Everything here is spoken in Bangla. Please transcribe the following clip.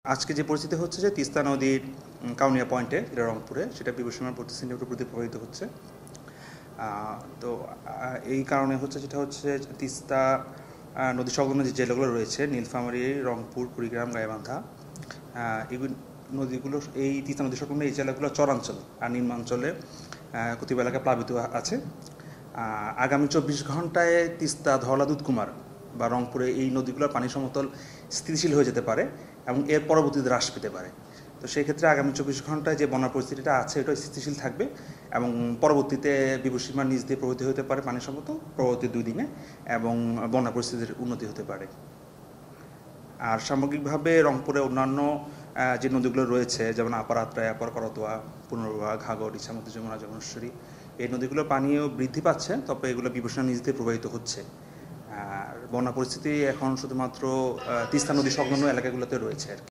আজকে যে পরিস্থিতি হচ্ছে যে তিস্তা নদীর কাউনিয়া পয়েন্টে যেটা রংপুরে সেটা বিভূষণের 25 সেন্টিমিটার প্রতি প্রবাহিত হচ্ছে। তো এই কারণে হচ্ছে যেটা হচ্ছে তিস্তা নদী সংলগ্ন যে জেলাগুলো রয়েছে নীলফামারী, রংপুর, কুড়িগ্রাম, গাইবান্ধা, এগুলো নদীগুলো এই তিস্তা নদী সংলগ্ন এই জেলাগুলো চরাঞ্চল আর নিম্নাঞ্চলে কতিপয় এলাকা প্লাবিত আছে। আগামী 24 ঘন্টায় তিস্তা, ধওলা, দুধকুমার বা রংপুরে এই নদীগুলোর পানি সমতল স্থিতিশীল হয়ে যেতে পারে এবং এর পরবর্তীতে হ্রাস পেতে পারে। তো সেই ক্ষেত্রে আগামী 24 ঘন্টায় যে বন্যার পরিস্থিতিটা আছে এটা স্থিতিশীল থাকবে এবং পরবর্তীতে বিভূষিমার নিচ দিয়ে প্রবাহিত হতে পারে পানি সমতল পরবর্তী 2 দিনে এবং বন্যা পরিস্থিতির উন্নতি হতে পারে। আর সামগ্রিকভাবে রংপুরে অন্যান্য যে নদীগুলো রয়েছে যেমন আপার আত্রাই, আপার করতোয়া, পুনর্ভবা, ঘাঘর, ইছামতি, যমুনা, যমুনেশ্বরী, এই নদীগুলোর পানিও বৃদ্ধি পাচ্ছে, তবে এগুলো বিভূষণের নিচ দিয়ে প্রবাহিত হচ্ছে। আর বন্যা পরিস্থিতি এখন শুধুমাত্র তিস্তা নদী সংলগ্ন এলাকাগুলোতে রয়েছে আর কি।